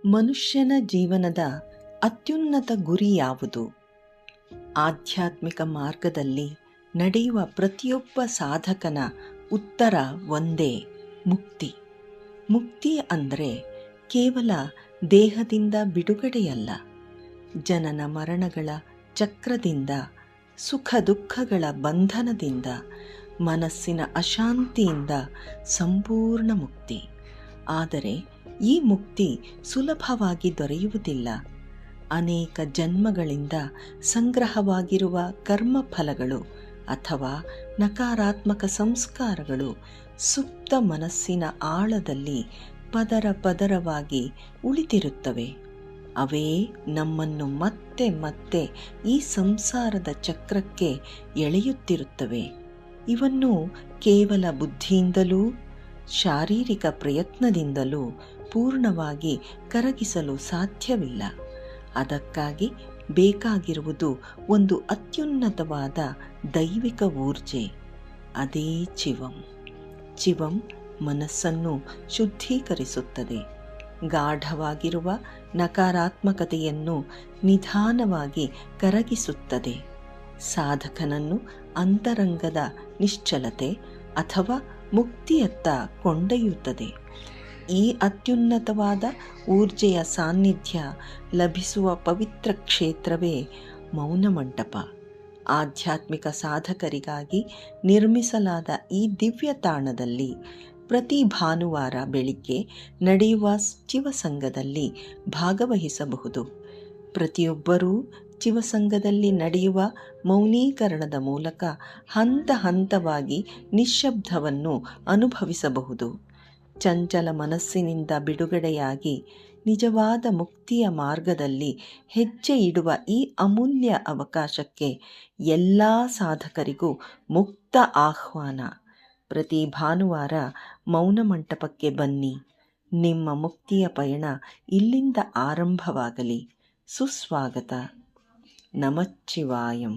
ಮನುಷ್ಯನ ಜೀವನದ ಅತ್ಯುನ್ನತ ಗುರಿ ಯಾವುದು? ಆಧ್ಯಾತ್ಮಿಕ ಮಾರ್ಗದಲ್ಲಿ ನಡೆಯುವ ಪ್ರತಿಯೊಬ್ಬ ಸಾಧಕನ ಉತ್ತರ ಒಂದೇ: ಮುಕ್ತಿ. ಮುಕ್ತಿ ಅಂದರೆ ಕೇವಲ ದೇಹದಿಂದ ಬಿಡುಗಡೆಯಲ್ಲ, ಜನನ ಮರಣಗಳ ಚಕ್ರದಿಂದ, ಸುಖ ದುಃಖಗಳ ಬಂಧನದಿಂದ, ಮನಸ್ಸಿನ ಅಶಾಂತಿಯಿಂದ ಸಂಪೂರ್ಣ ಮುಕ್ತಿ. ಆದರೆ ಈ ಮುಕ್ತಿ ಸುಲಭವಾಗಿ ದೊರೆಯುವುದಿಲ್ಲ. ಅನೇಕ ಜನ್ಮಗಳಿಂದ ಸಂಗ್ರಹವಾಗಿರುವ ಕರ್ಮಫಲಗಳು ಅಥವಾ ನಕಾರಾತ್ಮಕ ಸಂಸ್ಕಾರಗಳು ಸುಪ್ತ ಮನಸ್ಸಿನ ಆಳದಲ್ಲಿ ಪದರ ಪದರವಾಗಿ ಉಳಿತಿರುತ್ತವೆ. ಅವೇ ನಮ್ಮನ್ನು ಮತ್ತೆ ಮತ್ತೆ ಈ ಸಂಸಾರದ ಚಕ್ರಕ್ಕೆ ಎಳೆಯುತ್ತಿರುತ್ತವೆ. ಇವನ್ನು ಕೇವಲ ಬುದ್ಧಿಯಿಂದಲೂ ಶಾರೀರಿಕ ಪ್ರಯತ್ನದಿಂದಲೂ ಪೂರ್ಣವಾಗಿ ಕರಗಿಸಲು ಸಾಧ್ಯವಿಲ್ಲ. ಅದಕ್ಕಾಗಿ ಬೇಕಾಗಿರುವುದು ಒಂದು ಅತ್ಯುನ್ನತವಾದ ದೈವಿಕ ಊರ್ಜೆ. ಅದೇ ಚಿವಂ. ಚಿವಂ ಮನಸ್ಸನ್ನು ಶುದ್ಧೀಕರಿಸುತ್ತದೆ. ಗಾಢವಾಗಿರುವ ನಕಾರಾತ್ಮಕತೆಯನ್ನು ನಿಧಾನವಾಗಿ ಕರಗಿಸುತ್ತದೆ. ಸಾಧಕನನ್ನು ಅಂತರಂಗದ ನಿಶ್ಚಲತೆ ಅಥವಾ ಮುಕ್ತಿಯತ್ತ ಕೊಂಡೊಯ್ಯುತ್ತದೆ. ಈ ಅತ್ಯುನ್ನತವಾದ ಊರ್ಜೆಯ ಸಾನ್ನಿಧ್ಯ ಲಭಿಸುವ ಪವಿತ್ರ ಕ್ಷೇತ್ರವೇ ಮೌನಮಂಟಪ. ಆಧ್ಯಾತ್ಮಿಕ ಸಾಧಕರಿಗಾಗಿ ನಿರ್ಮಿಸಲಾದ ಈ ದಿವ್ಯ ತಾಣದಲ್ಲಿ ಪ್ರತಿ ಭಾನುವಾರ ಬೆಳಿಗ್ಗೆ ನಡೆಯುವ ಚಿವಸಂಗದಲ್ಲಿ ಭಾಗವಹಿಸಬಹುದು. ಪ್ರತಿಯೊಬ್ಬರೂ ಚಿವಸಂಗದಲ್ಲಿ ನಡೆಯುವ ಮೌನೀಕರಣದ ಮೂಲಕ ಹಂತ ಹಂತವಾಗಿ ನಿಶ್ಶಬ್ದವನ್ನು ಅನುಭವಿಸಬಹುದು. ಚಂಚಲ ಮನಸ್ಸಿನಿಂದ ಬಿಡುಗಡೆಯಾಗಿ ನಿಜವಾದ ಮುಕ್ತಿಯ ಮಾರ್ಗದಲ್ಲಿ ಹೆಜ್ಜೆ ಇಡುವ ಈ ಅಮೂಲ್ಯ ಅವಕಾಶಕ್ಕೆ ಎಲ್ಲ ಸಾಧಕರಿಗೂ ಮುಕ್ತ ಆಹ್ವಾನ. ಪ್ರತಿ ಭಾನುವಾರ ಮೌನಮಂಟಪಕ್ಕೆ ಬನ್ನಿ. ನಿಮ್ಮ ಮುಕ್ತಿಯ ಪಯಣ ಇಲ್ಲಿಂದ ಆರಂಭವಾಗಲಿ. ಸುಸ್ವಾಗತ. ನಮಃ ಶಿವಾಯಂ.